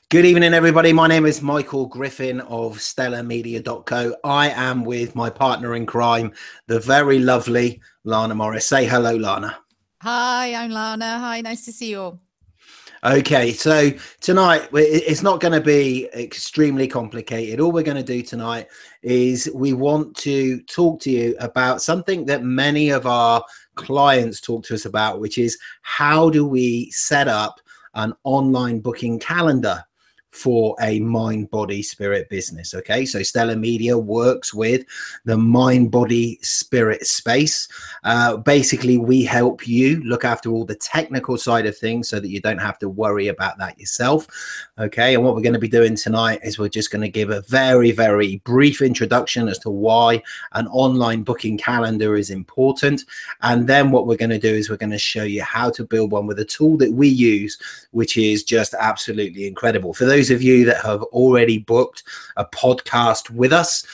Good evening, everybody. My name is Michael Griffin of StellarMedia.co. I am with my partner in crime, the very lovely Lana Morris. Say hello, Lana. Hi, I'm Lana. Hi, nice to see you all. Okay, so tonight it's not going to be extremely complicated. All we're going to do tonight is we want to talk to you about something that many of our clients talk to us about, which is how do we set up an online booking calendar for a mind, body, spirit business. Okay, so Stellar Media works with the mind, body, spirit space. Basically, we help you look after all the technical side of things so that you don't have to worry about that yourself. Okay, and what we're going to be doing tonight is we're just going to give a very, very brief introduction as to why an online booking calendar is important. And then what we're going to do is we're going to show you how to build one with a tool that we use, which is just absolutely incredible. For those of you that have already booked a podcast with us,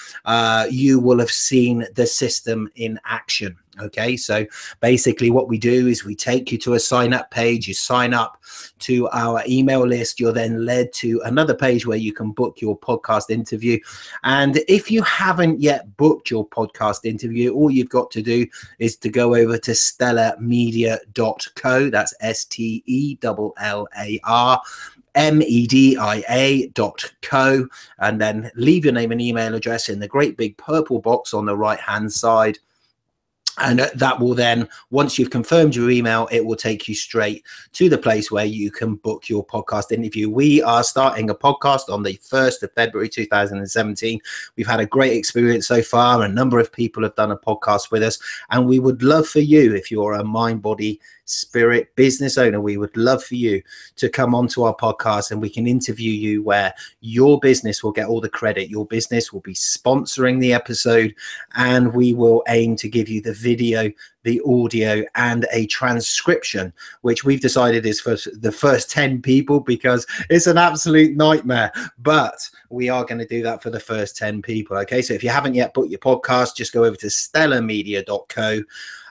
you will have seen the system in action. Okay, so basically what we do is we take you to a sign up page. You sign up to our email list. You're then led to another page where you can book your podcast interview. And if you haven't yet booked your podcast interview, all you've got to do is to go over to stellarmedia.co. That's STELLARmedia.co, and then leave your name and email address in the great big purple box on the right hand side. And that will then, once you've confirmed your email, it will take you straight to the place where you can book your podcast interview. We are starting a podcast on the 1st of February 2017. We've had a great experience so far. A number of people have done a podcast with us, and we would love for you, if you're a mind, body, spirit business owner, we would love for you to come onto our podcast and we can interview you, where your business will get all the credit. Your business will be sponsoring the episode, and we will aim to give you the video, the audio, and a transcription, which we've decided is for the first 10 people because it's an absolute nightmare, but we are going to do that for the first 10 people. Okay, so if you haven't yet booked your podcast, just go over to stellarmedia.co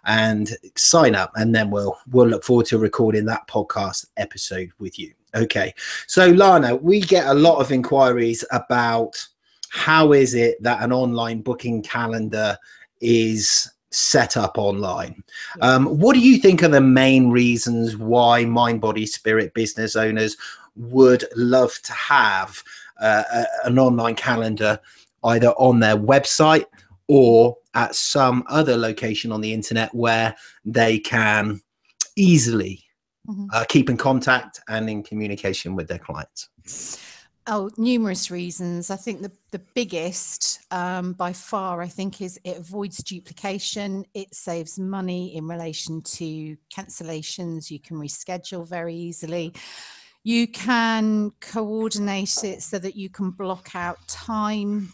and sign up, and then we'll look forward to recording that podcast episode with you. Okay, so Lana, we get a lot of inquiries about how is it that an online booking calendar is set up online. What do you think are the main reasons why mind, body, spirit business owners would love to have an online calendar either on their website or at some other location on the internet where they can easily keep in contact and in communication with their clients? Oh, numerous reasons. I think the biggest by far, I think, is it avoids duplication. It saves money in relation to cancellations. You can reschedule very easily. You can coordinate it so that you can block out time.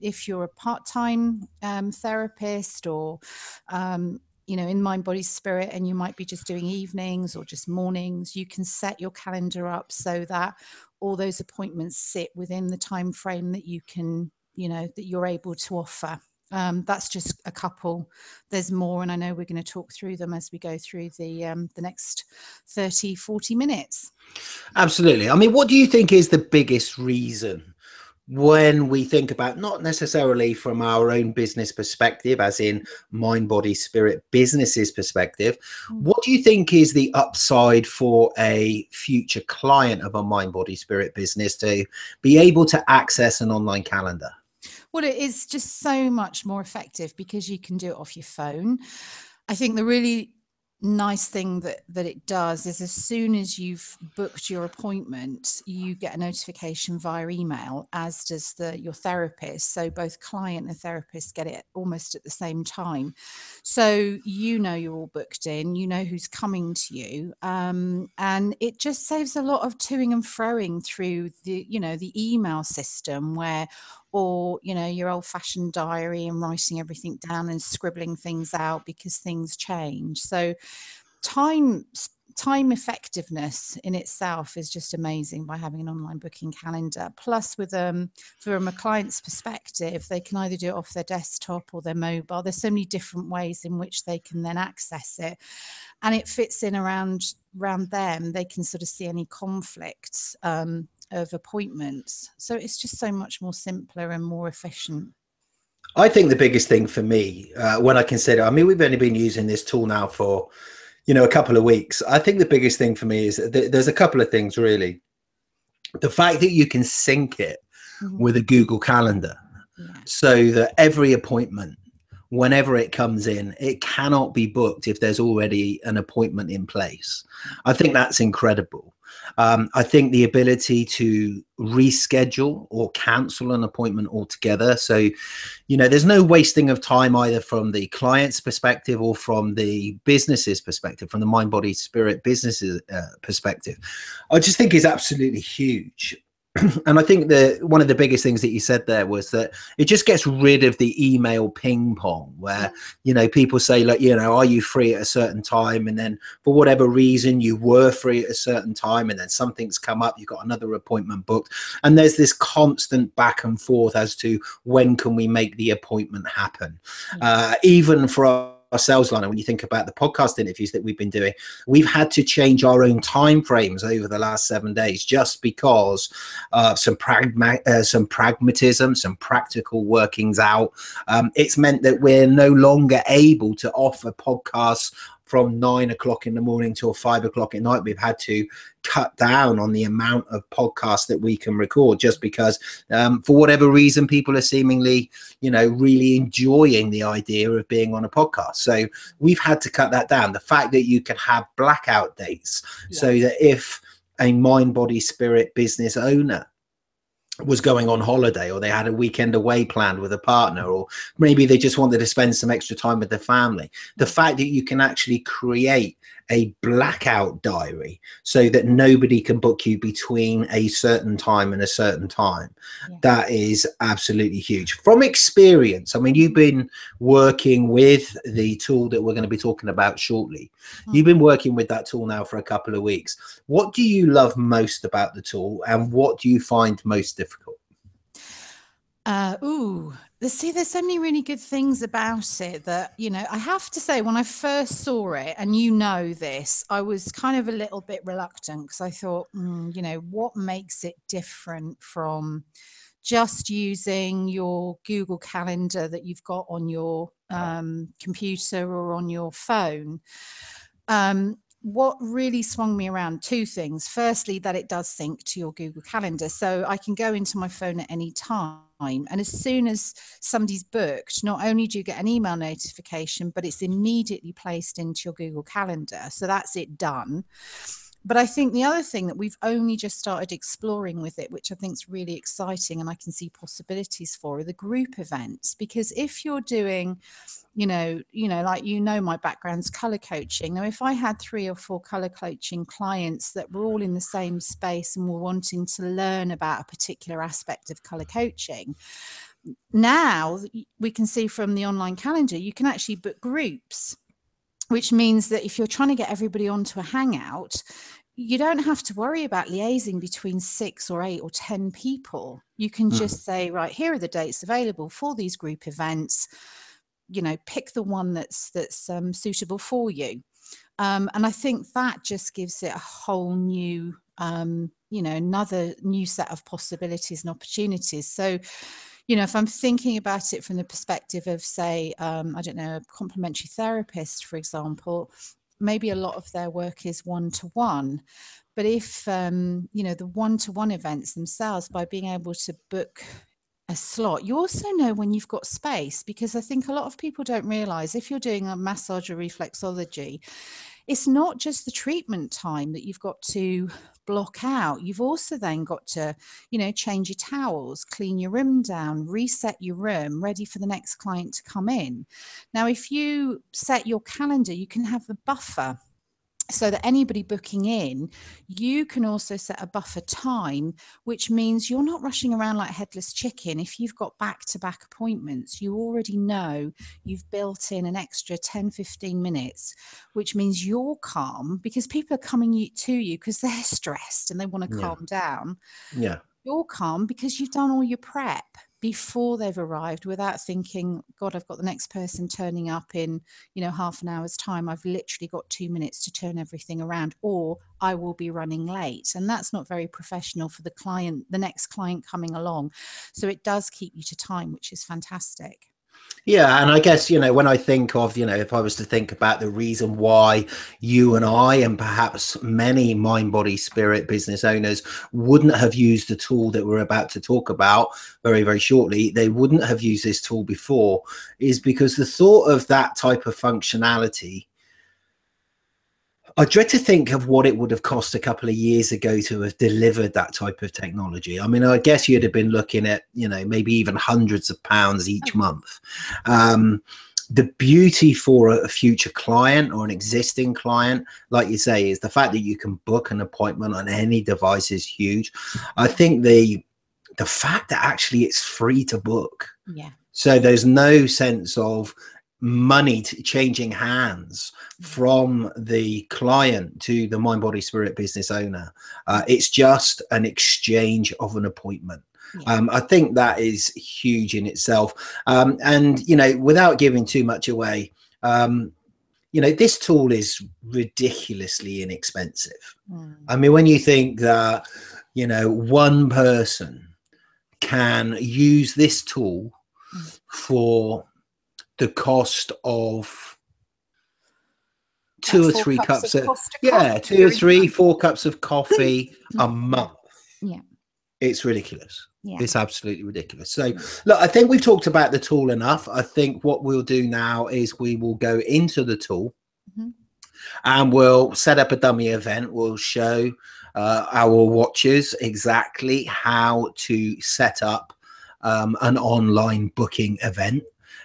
If you're a part-time therapist, or in mind, body, spirit, and you might be just doing evenings or just mornings, you can set your calendar up so that all those appointments sit within the time frame that you can, that you're able to offer. That's just a couple. There's more, and I know we're going to talk through them as we go through the next 30, 40 minutes. Absolutely. I mean, what do you think is the biggest reason when we think about, not necessarily from our own business perspective, as in mind, body, spirit businesses perspective, what do you think is the upside for a future client of a mind, body, spirit business to be able to access an online calendar? Well, it is just so much more effective because you can do it off your phone. I think the really nice thing that it does is, as soon as you've booked your appointment, you get a notification via email, as does your therapist. So both client and therapist get it almost at the same time. So you're all booked in, who's coming to you, and it just saves a lot of toing and froing through the email system, or your old-fashioned diary and writing everything down and scribbling things out because things change. So time time effectiveness in itself is just amazing by having an online booking calendar. Plus, with from a client's perspective, they can either do it off their desktop or their mobile. There's so many different ways in which they can then access it, and it fits in around them. They can sort of see any conflicts of appointments. So it's just so much more simpler and more efficient. I think the biggest thing for me, when I consider, I mean, we've only been using this tool now for, a couple of weeks. I think the biggest thing for me is there's a couple of things, really. The fact that you can sync it with a Google Calendar, so that every appointment, whenever it comes in, it cannot be booked if there's already an appointment in place. I think that's incredible. I think the ability to reschedule or cancel an appointment altogether. So, there's no wasting of time either from the client's perspective or from the business's perspective, from the mind, body, spirit business's perspective. I just think is absolutely huge. And I think that one of the biggest things that you said there was that it just gets rid of the email ping pong where, people say, like, are you free at a certain time? And then for whatever reason, you were free at a certain time and then something's come up, you've got another appointment booked. And there's this constant back and forth as to when can we make the appointment happen? Even for ourselves, Lana, when you think about the podcast interviews that we've been doing, we've had to change our own time frames over the last 7 days just because some pragmatism, some practical workings out. It's meant that we're no longer able to offer podcasts from 9 o'clock in the morning till 5 o'clock at night. We've had to cut down on the amount of podcasts that we can record just because for whatever reason, people are seemingly, really enjoying the idea of being on a podcast. So we've had to cut that down. The fact that you can have blackout dates so that if a mind, body, spirit business owner was going on holiday or they had a weekend away planned with a partner, or maybe they just wanted to spend some extra time with their family, the fact that you can actually create a blackout diary so that nobody can book you between a certain time and a certain time, that is absolutely huge. From experience, I mean, you've been working with the tool that we're going to be talking about shortly. You've been working with that tool now for a couple of weeks. What do you love most about the tool and what do you find most difficult? There's so many really good things about it that, I have to say, when I first saw it, and this, I was kind of a little bit reluctant because I thought, what makes it different from just using your Google Calendar that you've got on your computer or on your phone? What really swung me around, two things. Firstly, that it does sync to your Google Calendar. So I can go into my phone at any time. And as soon as somebody's booked, not only do you get an email notification, but it's immediately placed into your Google Calendar. So that's it done. But I think the other thing that we've only just started exploring with it, which I think is really exciting and I can see possibilities for, are the group events. Because if you're doing, my background's color coaching. Now, if I had 3 or 4 color coaching clients that were all in the same space and were wanting to learn about a particular aspect of color coaching, now we can see from the online calendar, you can actually book groups, which means that if you're trying to get everybody onto a hangout, you don't have to worry about liaising between 6 or 8 or 10 people. You can just say, right, here are the dates available for these group events. Pick the one that's suitable for you. And I think that just gives it a whole new, another new set of possibilities and opportunities. So, if I'm thinking about it from the perspective of, say, a complementary therapist, for example, maybe a lot of their work is one-to-one. But if, the one-to-one events themselves, by being able to book a slot, you also know when you've got space, because I think a lot of people don't realize if you're doing a massage or reflexology, it's not just the treatment time that you've got to block out. You've also then got to, change your towels, clean your room down, reset your room, ready for the next client to come in. Now, if you set your calendar, you can have the buffer so that anybody booking in, you can also set a buffer time, which means you're not rushing around like a headless chicken. If you've got back-to-back appointments, you already know you've built in an extra 10-15 minutes, which means you're calm, because people are coming to you because they're stressed and they want to calm down. Yeah. You're calm because you've done all your prep before they've arrived, without thinking, God, I've got the next person turning up in, half an hour's time. I've literally got 2 minutes to turn everything around, or I will be running late. And that's not very professional for the client, the next client coming along. So it does keep you to time, which is fantastic. Yeah. And I guess, when I think of, if I was to think about the reason why you and I, and perhaps many mind, body, spirit business owners wouldn't have used the tool that we're about to talk about very, very shortly, they wouldn't have used this tool before, is because the thought of that type of functionality, I dread to think of what it would have cost a couple of years ago to have delivered that type of technology. I mean, I guess you'd have been looking at, maybe even hundreds of pounds each month. The beauty for a future client or an existing client, like you say, is the fact that you can book an appointment on any device is huge. I think the fact that actually it's free to book. Yeah. So there's no sense of money changing hands from the client to the mind, body, spirit business owner. It's just an exchange of an appointment. Yeah. I think that is huge in itself. And, without giving too much away, this tool is ridiculously inexpensive. I mean, when you think that, one person can use this tool for the cost of 2 or 3 cups of 2 or 3, 4 cups of coffee a month. Yeah, it's ridiculous. Yeah. It's absolutely ridiculous. So look, I think we've talked about the tool enough. I think what we'll do now is we will go into the tool and we'll set up a dummy event. We'll show our watchers exactly how to set up an online booking event.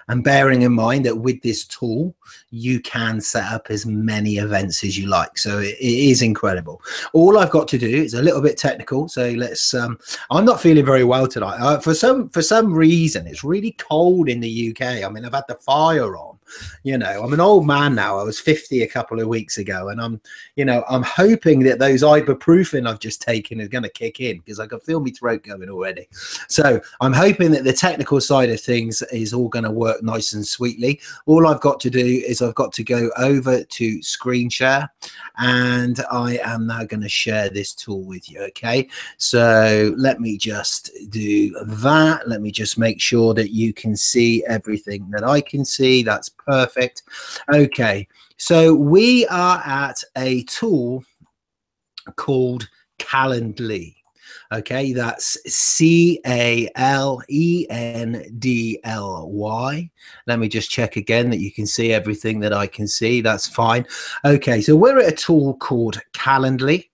And bearing in mind that with this tool, you can set up as many events as you like. So it is incredible. All I've got to do is a little bit technical. So let's, I'm not feeling very well tonight. For some reason, it's really cold in the UK. I mean, I've had the fire on, I'm an old man now. I was 50 a couple of weeks ago. And I'm hoping that those ibuprofen I've just taken is going to kick in, because I can feel my throat going already. So I'm hoping that the technical side of things is all going to work nice and sweetly. All I've got to do is I've got to go over to screen share, and I am now going to share this tool with you. Okay, so let me just do that. Let me just make sure that you can see everything that I can see. That's perfect. Okay, so we are at a tool called Calendly. Okay, that's Calendly. Let me just check again that you can see everything that I can see. That's fine. Okay, so we're at a tool called Calendly.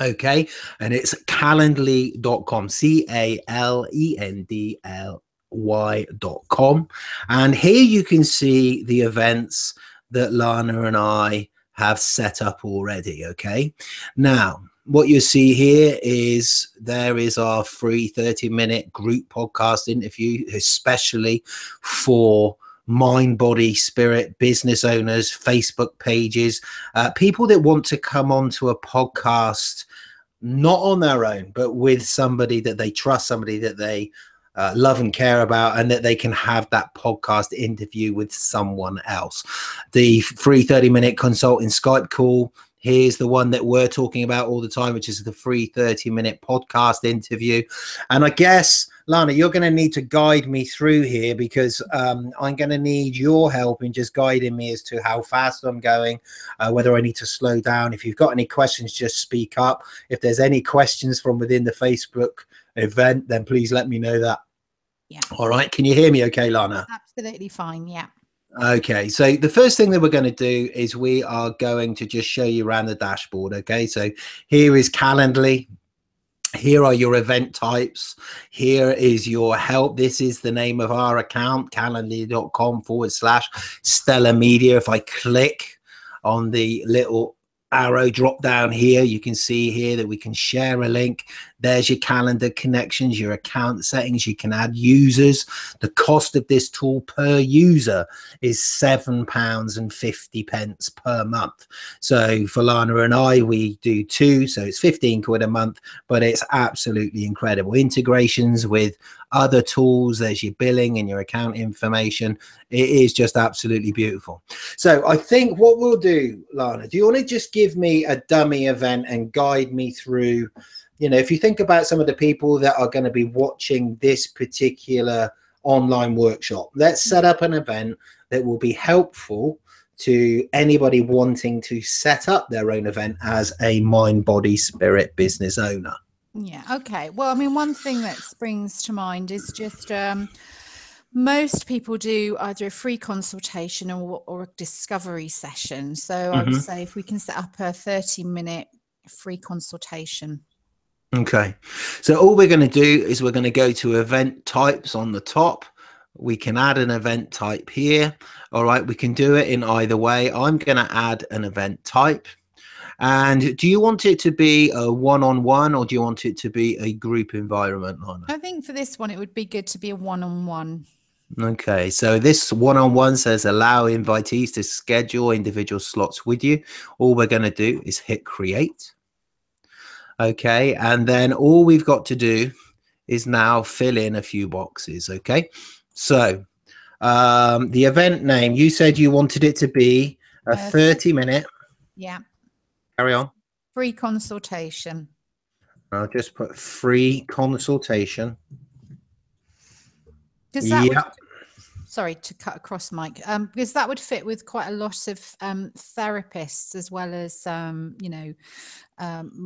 Okay, and it's calendly.com, Calendly.com. And here you can see the events that Lana and I have set up already. Okay, now what you see here is there is our free 30-minute group podcast interview, especially for mind, body, spirit business owners, Facebook pages, people that want to come onto a podcast, not on their own, but with somebody that they trust, somebody that they love and care about, and that they can have that podcast interview with someone else. The free 30-minute consulting Skype call, here's the one that we're talking about all the time, which is the free 30-minute podcast interview. And I guess, Lana, you're going to need to guide me through here, because I'm going to need your help in just guiding me as to how fast I'm going, whether I need to slow down. If you've got any questions, just speak up. If there's any questions from within the Facebook event, then please let me know that. Yeah. All right. Can you hear me okay, Lana? Absolutely fine. Yeah. Okay, so the first thing that we're going to do is we are going to just show you around the dashboard. Okay, so here is Calendly. Here are your event types. Here is your help. This is the name of our account, calendly.com/Stellar Media. If I click on the little arrow drop down here, you can see here that we can share a link. There's your calendar connections, your account settings. You can add users. The cost of this tool per user is £7.50 per month. So for Lana and I, we do 2, so it's 15 quid a month, but it's absolutely incredible. Integrations with other tools, there's your billing and your account information. It is just absolutely beautiful. So I think what we'll do, Lana, do you want to just give me a dummy event and guide me through, you know, if you think about some of the people that are going to be watching this particular online workshop, let's set up an event that will be helpful to anybody wanting to set up their own event as a mind, body, spirit business owner. Yeah. Okay. Well, I mean, one thing that springs to mind is just most people do either a free consultation or a discovery session. So I would say if we can set up a 30-minute free consultation. Okay. So all we're going to do is we're going to go to event types on the top. We can add an event type here. All right. We can do it in either way. I'm going to add an event type. And do you want it to be a one-on-one or do you want it to be a group environment, Lana? I think for this one, it would be good to be a one-on-one. Okay, so this one-on-one says allow invitees to schedule individual slots with you. All we're going to do is hit create. Okay, and then all we've got to do is now fill in a few boxes. Okay, so the event name, you said you wanted it to be a 30-minute. Yeah. Carry on. Free consultation. I'll just put free consultation. Because that would, sorry to cut across, Mike, because that would fit with quite a lot of therapists as well as, you know,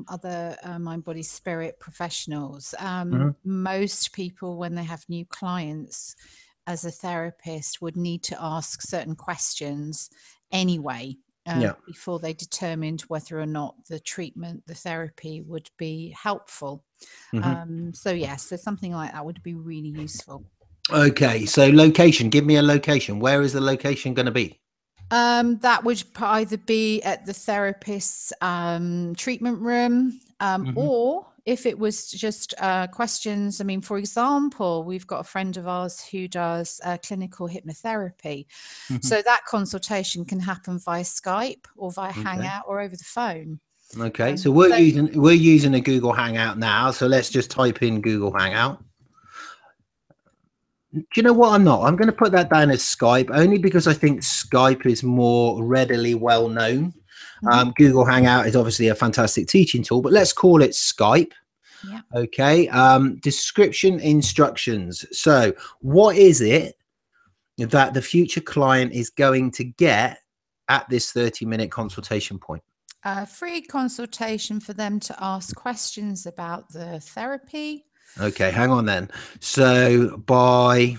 other mind, body, spirit professionals. Most people, when they have new clients as a therapist, would need to ask certain questions anyway. Before they determined whether or not the treatment, the therapy would be helpful. So yes, so something like that would be really useful. Okay, so location, give me a location. Where is the location going to be? That would either be at the therapist's treatment room, or if it was just questions. I mean, for example, we've got a friend of ours who does clinical hypnotherapy. So that consultation can happen via Skype or via Hangout or over the phone. Okay, so we're using a Google Hangout now. So let's just type in Google Hangout. Do you know what? I'm going to put that down as Skype only because I think Skype is more readily well known. Google Hangout is obviously a fantastic teaching tool, but let's call it Skype. Yeah. Okay. Description instructions. So what is it that the future client is going to get at this 30-minute consultation point? A free consultation for them to ask questions about the therapy. Okay, hang on then. So by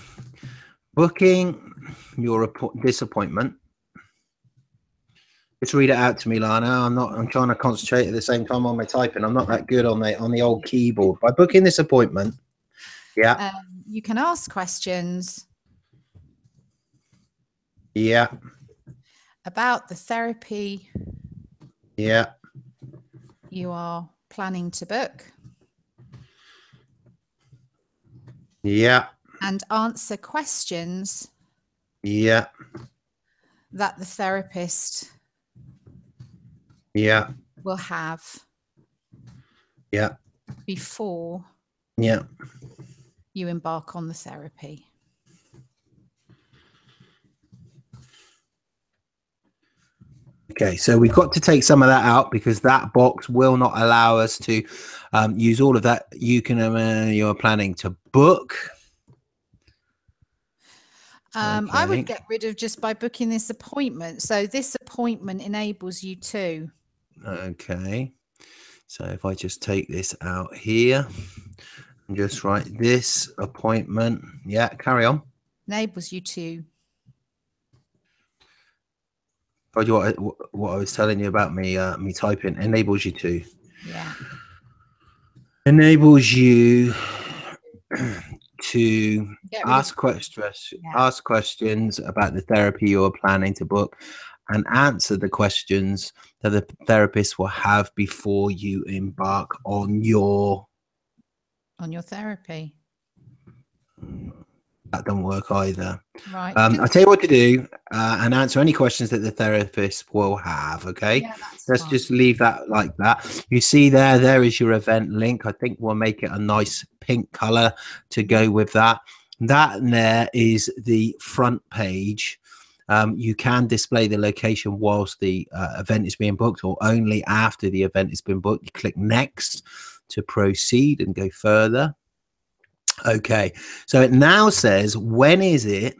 booking your appointment, just read it out to me, Lana. I'm trying to concentrate at the same time on my typing. I'm not that good on the old keyboard. By booking this appointment, you can ask questions. Yeah. About the therapy. Yeah. You are planning to book. Yeah. And answer questions. Yeah. That the therapist. Yeah. Will have. Yeah. Before. Yeah. You embark on the therapy. Okay, so we've got to take some of that out because that box will not allow us to use all of that. You can, you're planning to book. I would get rid of just by booking this appointment. So this appointment enables you to. Okay, so if I just take this out here and just write this appointment. Yeah, carry on. Enables you to. What I was telling you about me typing enables you to. Yeah. Enables you to ask questions about the therapy you're planning to book. and answer the questions that the therapist will have before you embark on your therapy. That don't work either. Right. I'll tell you what to do, and answer any questions that the therapist will have. Okay. Yeah, that's Let's fine. just leave that like that. You see there is your event link. I think we'll make it a nice pink color to go with that. That there is the front page. You can display the location whilst the event is being booked, or only after the event has been booked. You click next to proceed and go further. Okay, so it now says, when is it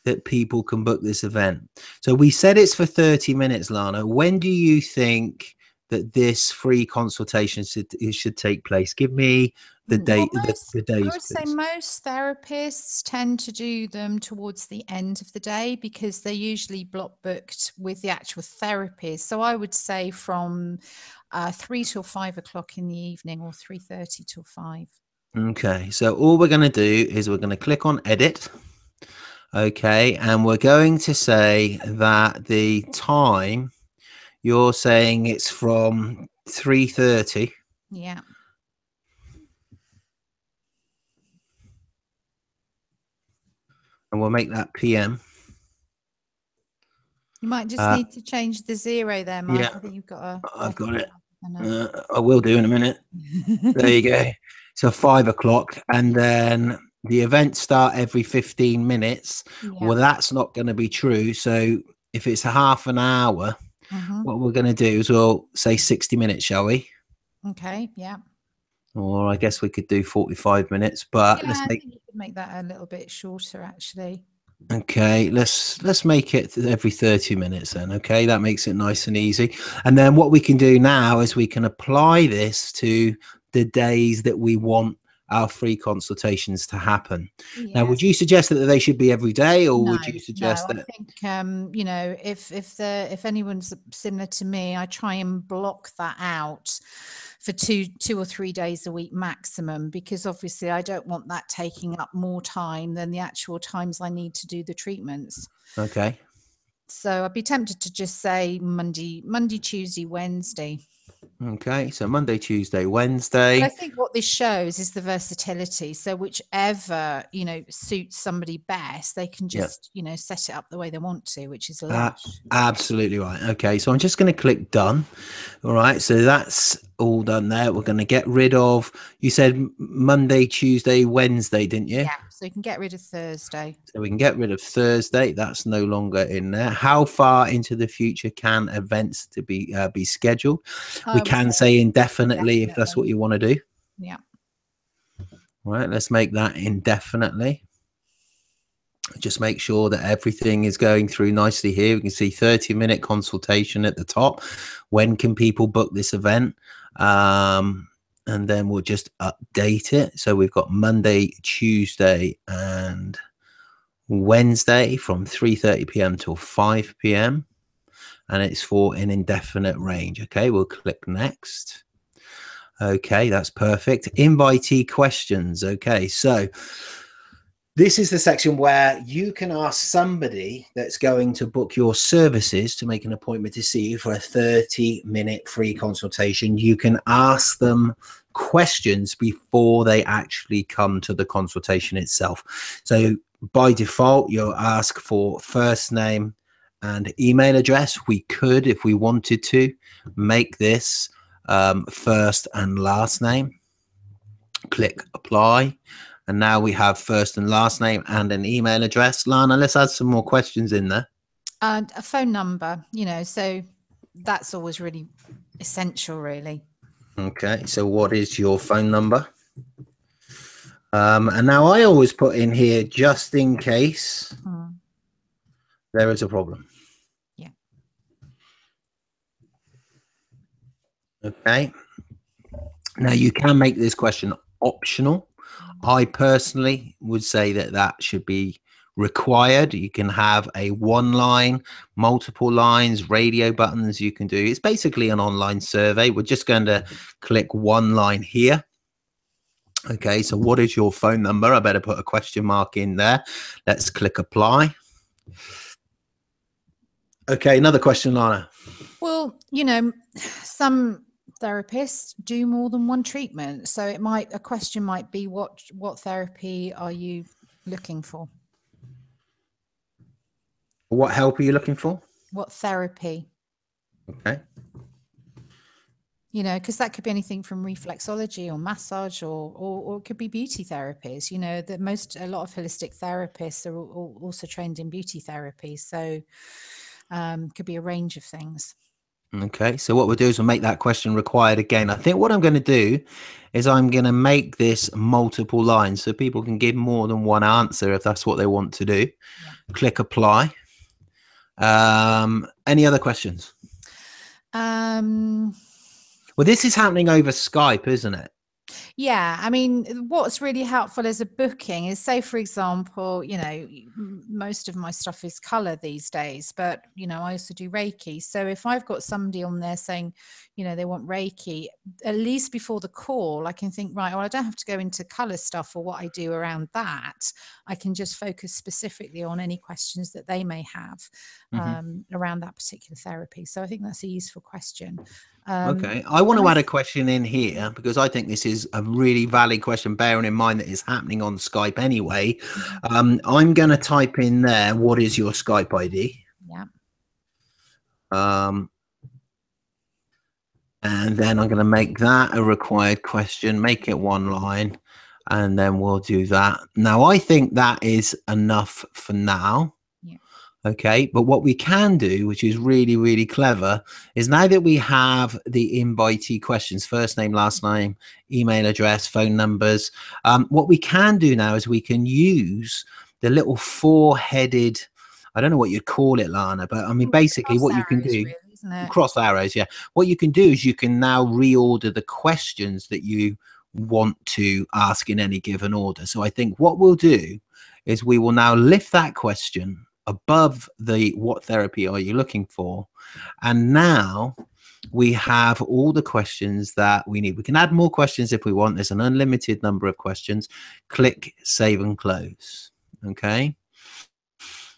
that people can book this event? So we said it's for 30 minutes, Lana. When do you think that this free consultation should take place? Give me the date, the days, I would say most therapists tend to do them towards the end of the day, because they're usually block booked with the actual therapist. So I would say from 3 till 5 o'clock in the evening, or 3:30 till 5. Okay, so all we're going to do is we're going to click on edit. Okay, and we're going to say that the time, you're saying it's from 3:30. Yeah. And we'll make that PM. You might just need to change the 0 there, Mike. Yeah, I think you've got I've got it. I will do in a minute. There you go. So 5 o'clock, and then the events start every 15 minutes. Yeah. Well, that's not going to be true. So if it's a half an hour, what we're going to do is we'll say 60 minutes, shall we? Okay, yeah. Or I guess we could do 45 minutes, but I think you could make that a little bit shorter, actually. Okay, let's make it every 30 minutes then. Okay, that makes it nice and easy. And then what we can do now is we can apply this to the days that we want our free consultations to happen. Yeah. Now, would you suggest that they should be every day, or would you suggest that? I think you know, if anyone's similar to me, I try and block that out for two or 3 days a week maximum, because obviously I don't want that taking up more time than the actual times I need to do the treatments. Okay. So I'd be tempted to just say Monday, Tuesday, Wednesday. Okay, so Monday, Tuesday, Wednesday. But I think what this shows is the versatility. So whichever, you know, suits somebody best, they can just, you know, set it up the way they want to, which is lush. Absolutely right. Okay, so I'm just going to click done. All right, so that's all done there. We're going to get rid of, you said Monday, Tuesday, Wednesday, didn't you? Yeah, so you can get rid of Thursday. So we can get rid of Thursday. That's no longer in there. How far into the future can events to be scheduled? We can say indefinitely if that's what you want to do. Yeah. All right, let's make that indefinitely. Just make sure that everything is going through nicely here. We can see 30-minute consultation at the top. When can people book this event? And then we'll just update it. So we've got Monday, Tuesday, and Wednesday from 3:30 p.m. till 5 p.m. and it's for an indefinite range. Okay, we'll click next. Okay, that's perfect. Invitee questions. Okay, so this is the section where you can ask somebody that's going to book your services to make an appointment to see you for a 30-minute free consultation. You can ask them questions before they actually come to the consultation itself. So by default, you'll ask for first name and email address. We could, if we wanted to, make this first and last name. Click apply. And now we have first and last name and an email address. Lana, let's add some more questions in there. And a phone number, you know, so that's always really essential, really. Okay, so what is your phone number? And now I always put in here, just in case there is a problem. Yeah. Okay. Now you can make this question optional. I personally would say that that should be required. You can have a one line, multiple lines, radio buttons you can do. It's basically an online survey. We're just going to click one line here. Okay, so what is your phone number? I better put a question mark in there. Let's click apply. Okay, another question, Lana. Well, you know, some therapists do more than one treatment. So a question might be, what therapy are you looking for? What help are you looking for? What therapy? Okay. You know, because that could be anything from reflexology or massage or it could be beauty therapies. You know, a lot of holistic therapists are also trained in beauty therapy. So could be a range of things. Okay, so what we'll do is we'll make that question required again. I think what I'm going to do is I'm going to make this multiple lines so people can give more than one answer if that's what they want to do. Yeah. Click apply. Any other questions? Well, this is happening over Skype, isn't it? Yeah, I mean, what's really helpful as a booking is, say, for example, you know, most of my stuff is color these days, but, you know, I also do Reiki. So if I've got somebody on there saying, you know, they want Reiki, at least before the call, I can think, right, well, I don't have to go into color stuff or what I do around that. I can just focus specifically on any questions that they may have around that particular therapy. So I think that's a useful question. Okay, I want to add a question in here because I think this is a really valid question, bearing in mind that it's happening on Skype anyway. I'm going to type in there, what is your Skype ID? Yeah. And then I'm going to make that a required question, make it one line, and then we'll do that. Now, I think that is enough for now. Okay, but what we can do, which is really, really clever, is now that we have the invitee questions, first name, last name, email address, phone numbers, what we can do now is we can use the little four-headed, I don't know what you'd call it, Lana, but I mean, basically what you can do, really, isn't it? Cross arrows, yeah. What you can do is you can now reorder the questions that you want to ask in any given order. So I think what we'll do is we will now lift that question above the what therapy are you looking for, and now we have all the questions that we need. We can add more questions if we want. There's an unlimited number of questions. Click save and close. Okay,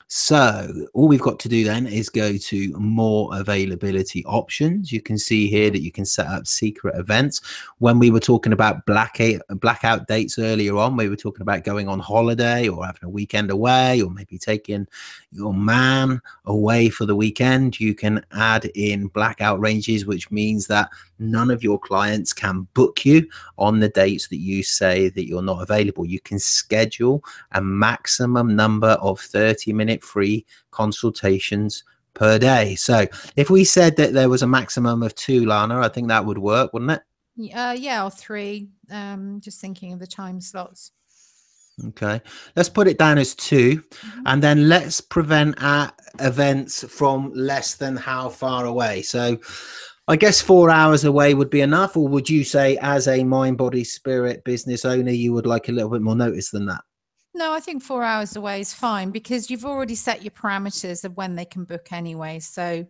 so all we've got to do then is go to more availability options. You can see here that you can set up secret events. When we were talking about blackout dates earlier on, we were talking about going on holiday or having a weekend away, or maybe taking your man away for the weekend. You can add in blackout ranges, which means that none of your clients can book you on the dates that you say that you're not available. You can schedule a maximum number of 30-minute free consultations per day. So if we said that there was a maximum of 2, Lana, I think that would work, wouldn't it? Yeah, or 3. Just thinking of the time slots. Okay, let's put it down as 2, and then let's prevent events from less than how far away. So I guess 4 hours away would be enough, or would you say as a mind, body, spirit business owner, you would like a little bit more notice than that? No, I think 4 hours away is fine because you've already set your parameters of when they can book anyway. So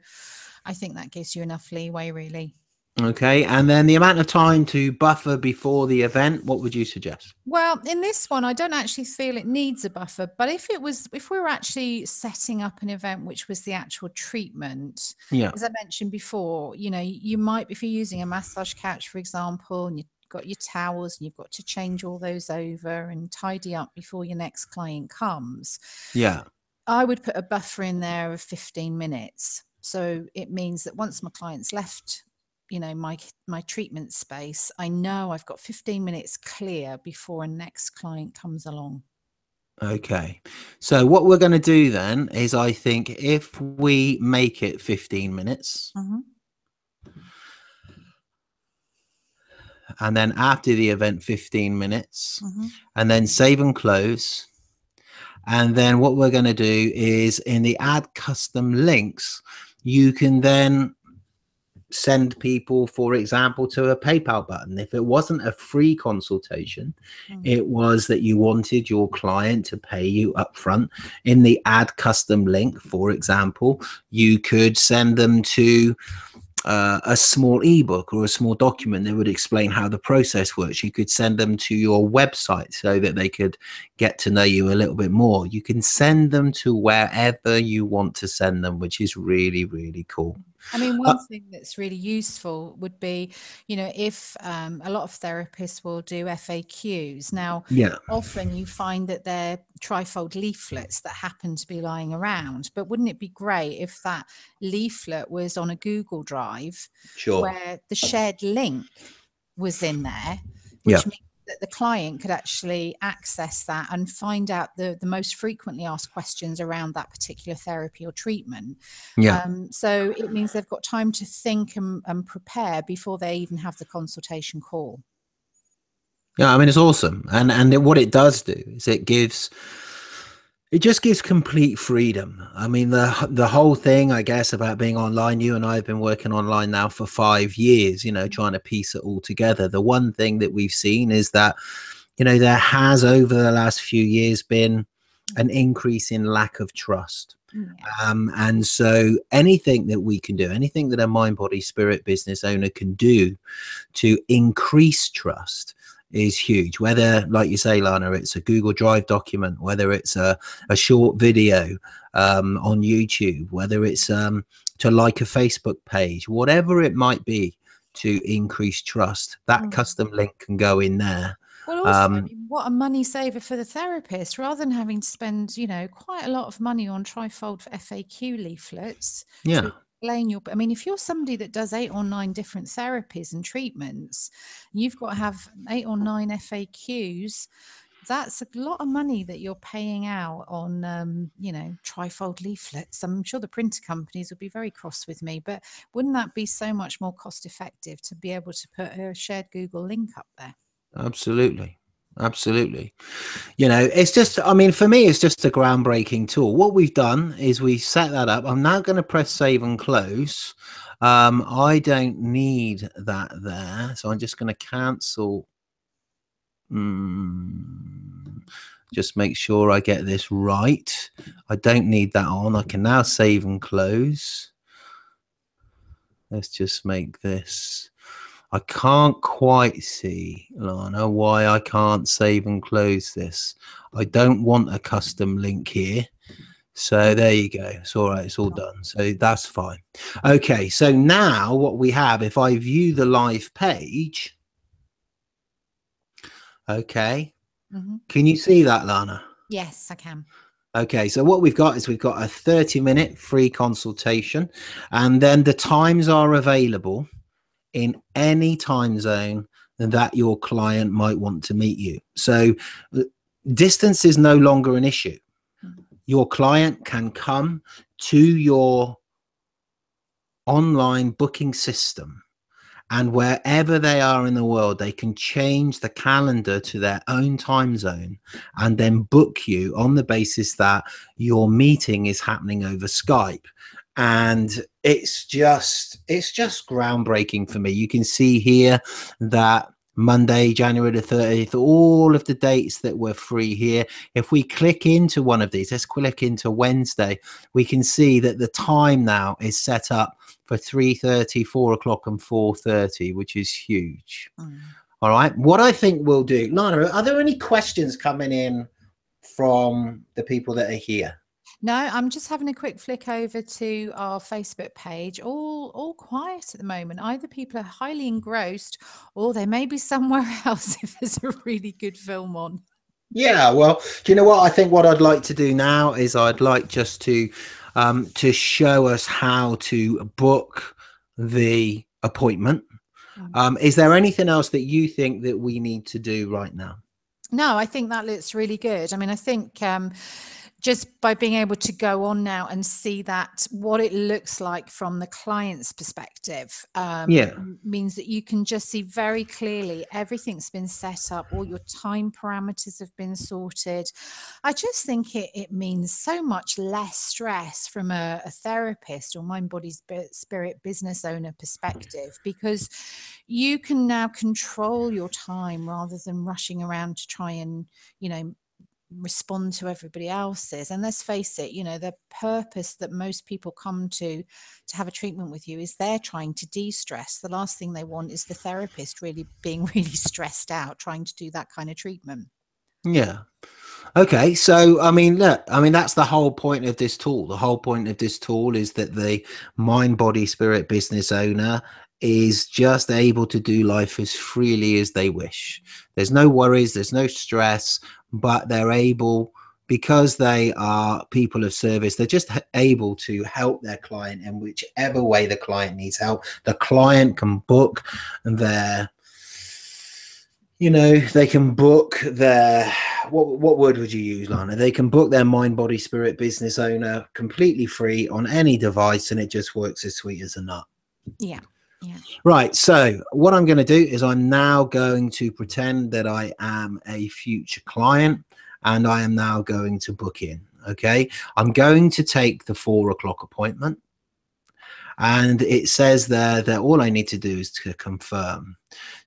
I think that gives you enough leeway, really. Okay, and then the amount of time to buffer before the event, what would you suggest? Well, in this one, I don't actually feel it needs a buffer, but if we were actually setting up an event, which was the actual treatment, as I mentioned before, you know, you might, if you're using a massage couch, for example, and you've got your towels and you've got to change all those over and tidy up before your next client comes. Yeah. I would put a buffer in there of 15 minutes. So it means that once my client's left, you know, my treatment space, I know I've got 15 minutes clear before a next client comes along. Okay, so what we're going to do then is, I think if we make it 15 minutes, and then after the event 15 minutes, and then save and close, and then what we're going to do is in the add custom links, you can then send people, for example, to a PayPal button. If it wasn't a free consultation, it was that you wanted your client to pay you upfront. In the add custom link, for example, you could send them to a small ebook or a small document that would explain how the process works. You could send them to your website so that they could get to know you a little bit more. You can send them to wherever you want to send them, which is really, really cool. I mean, one thing that's really useful would be, if a lot of therapists will do FAQs. Now, Yeah. often you find that they're trifold leaflets that happen to be lying around. But wouldn't it be great if that leaflet was on a Google Drive where the shared link was in there, which means that the client could actually access that and find out the most frequently asked questions around that particular therapy or treatment. So it means they've got time to think and prepare before they even have the consultation call. Yeah, I mean, it's awesome. And what it does do is it just gives complete freedom. I mean, the whole thing, I guess, about being online, you and I have been working online now for 5 years, trying to piece it all together. The one thing that we've seen is that, there has over the last few years been an increase in lack of trust. And so anything that we can do, anything that a mind, body, spirit business owner can do to increase trust is huge. Whether, like you say, Lana, it's a Google Drive document, whether it's a short video on YouTube, whether it's to like a Facebook page, whatever it might be to increase trust, that custom link can go in there. Well, also, I mean, what a money saver for the therapist, rather than having to spend, quite a lot of money on trifold FAQ leaflets. To explain I mean, if you're somebody that does 8 or 9 different therapies and treatments, you've got to have 8 or 9 FAQs. That's a lot of money that you're paying out on, trifold leaflets. I'm sure the printer companies would be very cross with me, but wouldn't that be so much more cost effective to be able to put a shared Google link up there? Absolutely. It's just, I mean, for me, it's just a groundbreaking tool. What we've done is we set that up. I'm now going to press save and close. I don't need that there, so I'm just going to cancel. Just make sure I get this right. I don't need that on. I can now save and close. Let's just make this. I can't quite see, Lana, why I can't save and close this. I don't want a custom link here. So there you go. It's all right. It's all done. So that's fine. Okay. So now what we have, if I view the live page, okay. Can you see that, Lana? Yes, I can. Okay, so what we've got is we've got a 30-minute free consultation, and then the times are available in any time zone that your client might want to meet you. So distance is no longer an issue. Your client can come to your online booking system, and wherever they are in the world, they can change the calendar to their own time zone and then book you on the basis that your meeting is happening over Skype. And it's just groundbreaking for me. You can see here that Monday, January the 30th, all of the dates that were free here. If we click into one of these, let's click into Wednesday, we can see that the time now is set up for 3:30, 4 o'clock and 4:30, which is huge. All right. What I think we'll do, Lana, are there any questions coming in from the people that are here? No, I'm just having a quick flick over to our Facebook page. All quiet at the moment. Either people are highly engrossed or they may be somewhere else if there's a really good film on. Yeah, well, do you know what? I think what I'd like to do now is I'd like just to show us how to book the appointment. Is there anything else that you think that we need to do right now? No, I think that looks really good. I mean, I think just by being able to go on now and see that what it looks like from the client's perspective means that you can just see very clearly everything's been set up, all your time parameters have been sorted. I just think it means so much less stress from a therapist or mind, body, spirit business owner perspective, because you can now control your time rather than rushing around to try and, respond to everybody else's. And let's face it, you know, the purpose that most people come to have a treatment with you is they're trying to de-stress. The last thing they want is the therapist really being really stressed out trying to do that kind of treatment. Yeah. Okay, so I mean, look, I mean, that's the whole point of this tool. The whole point of this tool is that the mind, body, spirit business owner is just able to do life as freely as they wish. There's no worries, there's no stress, but they're able, because they are people of service, they're just able to help their client in whichever way the client needs help. The client can book their, you know, they can book their, what word would you use, Lana? They can book their mind, body, spirit business owner completely free on any device, and it just works as sweet as a nut. Yeah. Yeah. Right. So what I'm going to do is I'm now going to pretend that I am a future client, and I am now going to book in. Okay. I'm going to take the 4 o'clock appointment, and it says there that all I need to do is to confirm.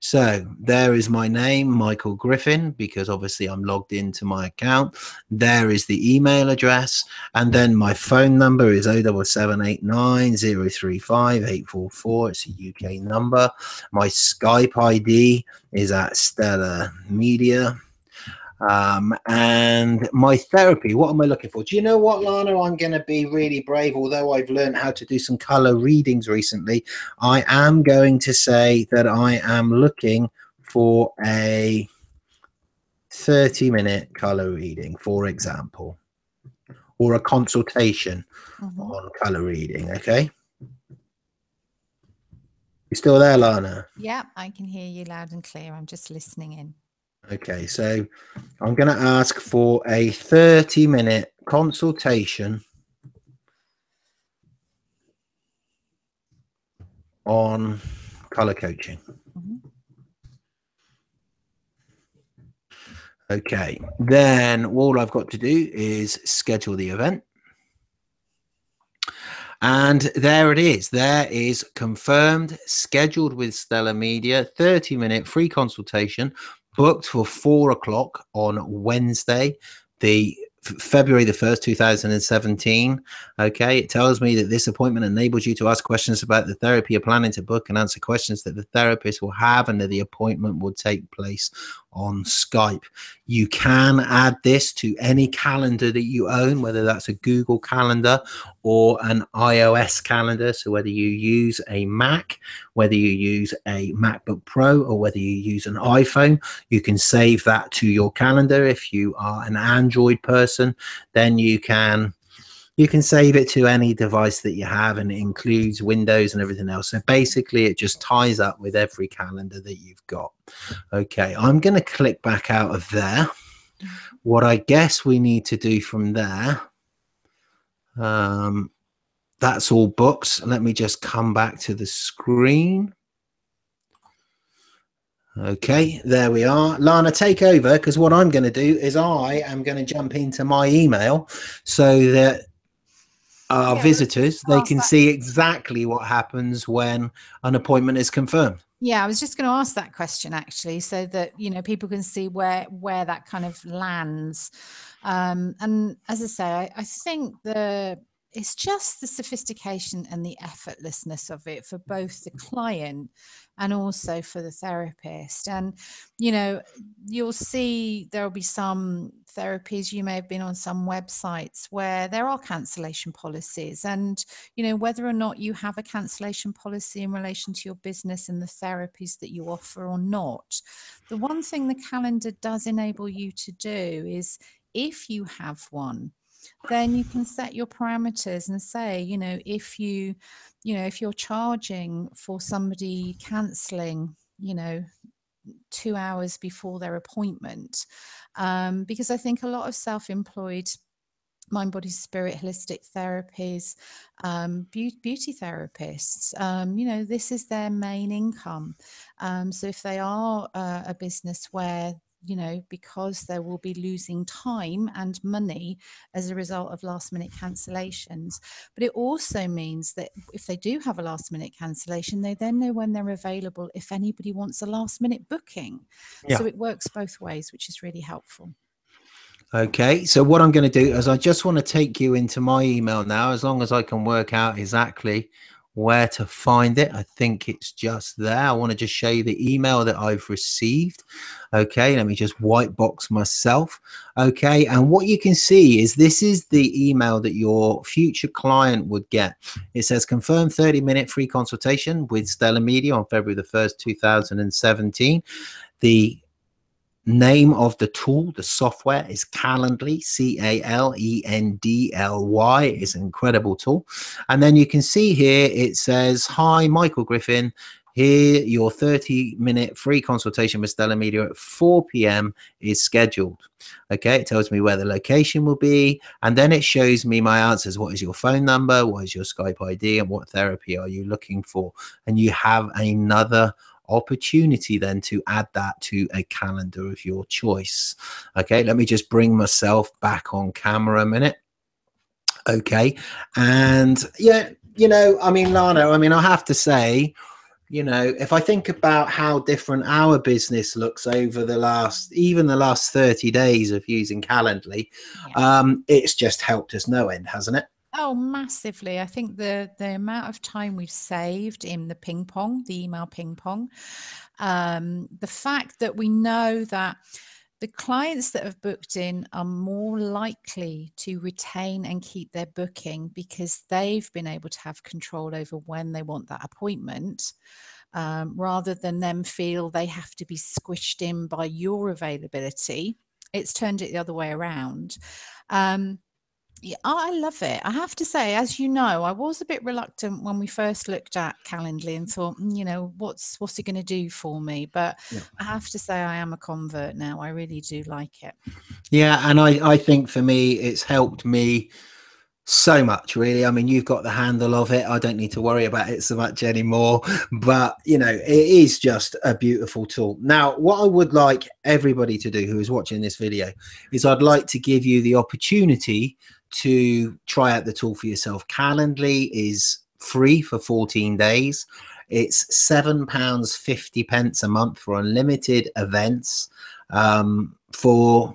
So there is my name, Michael Griffin, because obviously I'm logged into my account. There is the email address, and then my phone number is 07789 035 844. It's a UK number. My Skype ID is at Stellar Media. And my therapy, what am I looking for? Do you know what, Lana? I'm going to be really brave. Although I've learned how to do some color readings recently, I am going to say that I am looking for a 30-minute color reading, for example, or a consultation on color reading. Okay. You still there, Lana? Yeah, I can hear you loud and clear. I'm just listening in. Okay, so I'm going to ask for a 30-minute consultation on color coaching. Okay, then all I've got to do is schedule the event. And there it is. There is confirmed, scheduled with Stellar Media, 30-minute free consultation, booked for 4 o'clock on Wednesday, the February the 1st, 2017. Okay, it tells me that this appointment enables you to ask questions about the therapy you're planning to book and answer questions that the therapist will have, and that the appointment will take place on Skype. You can add this to any calendar that you own, whether that's a Google Calendar or an iOS calendar. So whether you use a Mac, whether you use a MacBook Pro, or whether you use an iPhone, you can save that to your calendar. If you are an Android person, then you can save it to any device that you have, and it includes Windows and everything else. So basically it just ties up with every calendar that you've got. Okay, I'm going to click back out of there. What I guess we need to do from there, that's all books. Let me just come back to the screen. Okay, there we are. Lana, take over, because what I'm going to do is I am going to jump into my email so that our visitors, they can see exactly what happens when an appointment is confirmed. Yeah, I was just going to ask that question actually, so that, you know, people can see where that kind of lands. And as I say, I think it's just the sophistication and the effortlessness of it for both the client and also for the therapist. And, you know, you'll see there'll be some therapies, you may have been on some websites where there are cancellation policies, and, you know, whether or not you have a cancellation policy in relation to your business and the therapies that you offer or not, the one thing the calendar does enable you to do is, if you have one, then you can set your parameters and say, you know, if you're charging for somebody cancelling, you know, 2 hours before their appointment, because I think a lot of self-employed mind, body, spirit, holistic therapies, beauty therapists, you know, this is their main income. So if they are a business where, you know, because they will be losing time and money as a result of last minute cancellations. But it also means that if they do have a last minute cancellation, they then know when they're available if anybody wants a last minute booking. Yeah. So it works both ways, which is really helpful. Okay, so what I'm going to do is I just want to take you into my email now, as long as I can work out exactly where to find it. I think it's just there. I want to just show you the email that I've received. Okay, let me just white box myself. Okay, and what you can see is this is the email that your future client would get. It says confirm 30-minute free consultation with Stellar Media on February the 1st, 2017. The name of the tool, the software, is Calendly, Calendly. It's an incredible tool. And then you can see here it says, hi, Michael Griffin. Here, your 30-minute free consultation with Stellar Media at 4 p.m. is scheduled. Okay, it tells me where the location will be, and then it shows me my answers. What is your phone number? What is your Skype ID? And what therapy are you looking for? And you have another opportunity then to add that to a calendar of your choice. Okay, let me just bring myself back on camera a minute. Okay, and yeah, I mean, Lana, I have to say, if I think about how different our business looks over the last 30 days of using Calendly, it's just helped us no end, hasn't it? Oh, massively. I think the amount of time we've saved in the email ping pong, the fact that we know that the clients that have booked in are more likely to retain and keep their booking because they've been able to have control over when they want that appointment, rather than them feel they have to be squished in by your availability. It's turned it the other way around. Yeah, I love it. I have to say, as you know, I was a bit reluctant when we first looked at Calendly and thought, what's it going to do for me? But yeah, I have to say I am a convert now. I really do like it. Yeah, and I think for me, it's helped me so much, really. I mean, you've got the handle of it. I don't need to worry about it so much anymore. But, it is just a beautiful tool. Now, what I would like everybody to do who is watching this video is I'd like to give you the opportunity to try out the tool for yourself. Calendly is free for 14 days. It's £7.50 a month for unlimited events, for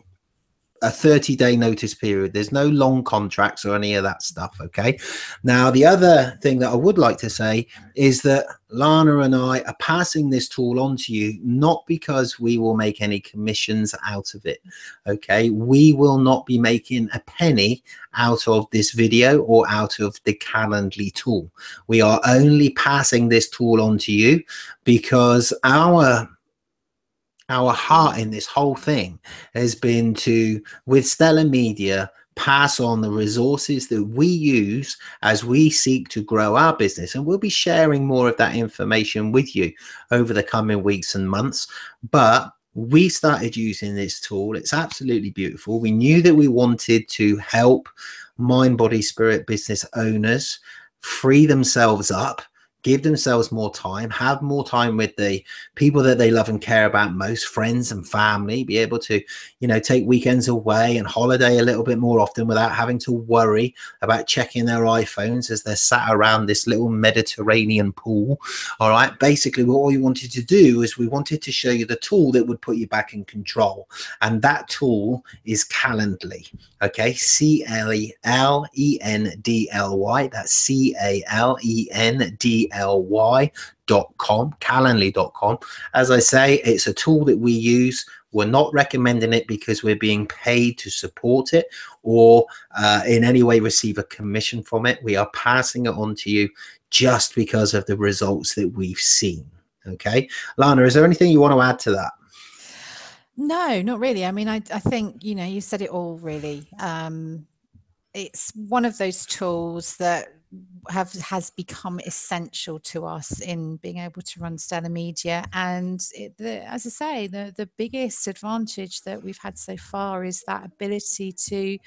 a 30-day notice period. There's no long contracts or any of that stuff. Okay. Now, the other thing that I would like to say is that Lana and I are passing this tool on to you, not because we will make any commissions out of it. Okay. We will not be making a penny out of this video or out of the Calendly tool. We are only passing this tool on to you because our heart in this whole thing has been to, with Stellar Media, pass on the resources that we use as we seek to grow our business. And we'll be sharing more of that information with you over the coming weeks and months. But we started using this tool. It's absolutely beautiful. We knew that we wanted to help mind, body, spirit business owners free themselves up, give themselves more time, have more time with the people that they love and care about most, friends and family, be able to, take weekends away and holiday a little bit more often without having to worry about checking their iPhones as they're sat around this little Mediterranean pool. All right. Basically, what we wanted to do is we wanted to show you the tool that would put you back in control. And that tool is Calendly. Okay. Calendly. That's Calendly.com. As I say, it's a tool that we use. We're not recommending it because we're being paid to support it or in any way receive a commission from it. We are passing it on to you just because of the results that we've seen. Okay. Lana, is there anything you want to add to that? No, not really. I mean, I think, you said it all, really. It's one of those tools that has become essential to us in being able to run Stellar Media. And as I say, the biggest advantage that we've had so far is that ability to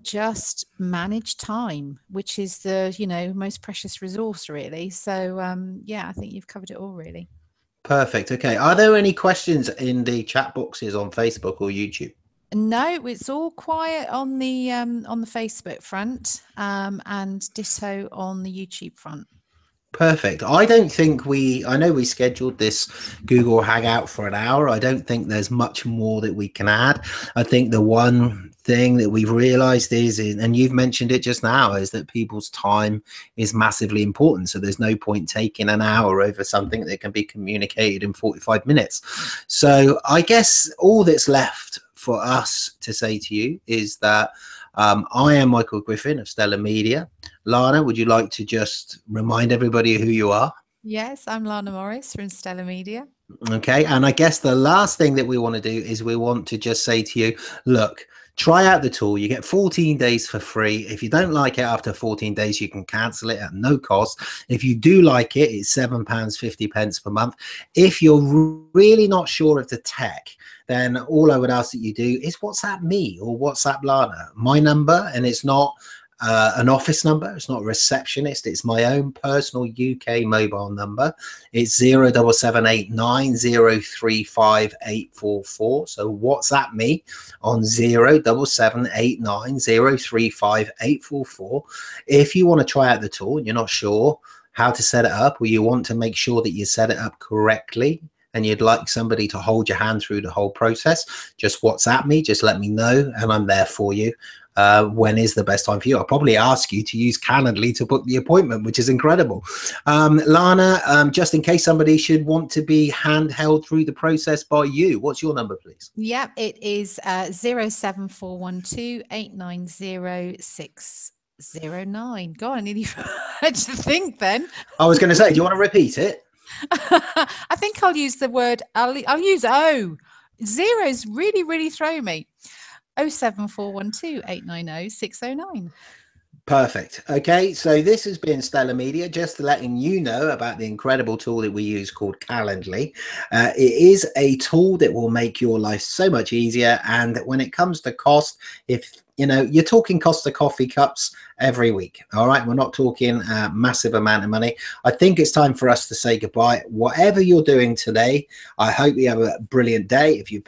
just manage time, which is the most precious resource, really. So yeah, I think you've covered it all, really. Perfect. Okay. Are there any questions in the chat boxes on Facebook or YouTube? No, it's all quiet on the Facebook front, and ditto on the YouTube front. Perfect. I don't think I know we scheduled this Google Hangout for an hour. I don't think there's much more that we can add. I think the one thing that we've realized is, and you've mentioned it just now, is that people's time is massively important. So there's no point taking an hour over something that can be communicated in 45 minutes. So I guess all that's left for us to say to you is that I am Michael Griffin of Stellar Media. Lana, would you like to just remind everybody who you are? Yes, I'm Lana Morris from Stellar Media. Okay, and I guess the last thing that we want to do is we want to just say to you, look, try out the tool. You get 14 days for free. If you don't like it after 14 days, you can cancel it at no cost. If you do like it, it's £7.50 per month. If you're really not sure of the tech, then all I would ask that you do is WhatsApp me or WhatsApp Lana. My number, and it's not an office number, it's not a receptionist, it's my own personal UK mobile number. It's 07789035844. So WhatsApp me on 07789035844 if you want to try out the tool and you're not sure how to set it up, or you want to make sure that you set it up correctly and you'd like somebody to hold your hand through the whole process. Just WhatsApp me, just let me know, and I'm there for you. When is the best time for you? I'll probably ask you to use Calendly to book the appointment, which is incredible. Lana, just in case somebody should want to be handheld through the process by you, what's your number, please? Yeah, it is 07412890609. God, I nearly had to think then. I was going to say, do you want to repeat it? I think I'll use the word, I'll use O. Zeros really throw me. 07412890609. Perfect. Okay, so this has been Stellar Media, just letting you know about the incredible tool that we use called Calendly. It is a tool that will make your life so much easier. And when it comes to cost, if you know, you're talking cost of coffee cups every week. All right, we're not talking a massive amount of money. I think it's time for us to say goodbye. Whatever you're doing today, I hope you have a brilliant day. If you're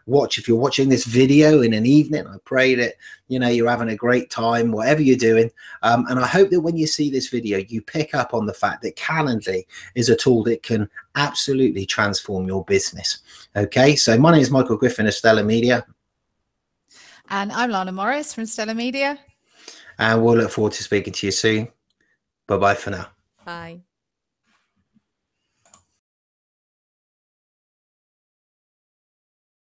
watching this video in an evening, I pray that you're having a great time, whatever you're doing. And I hope that when you see this video, you pick up on the fact that Calendly is a tool that can absolutely transform your business. Okay, so my name is Michael Griffin of Stellar Media. And I'm Lana Morris from Stellar Media. And we'll look forward to speaking to you soon. Bye-bye for now. Bye.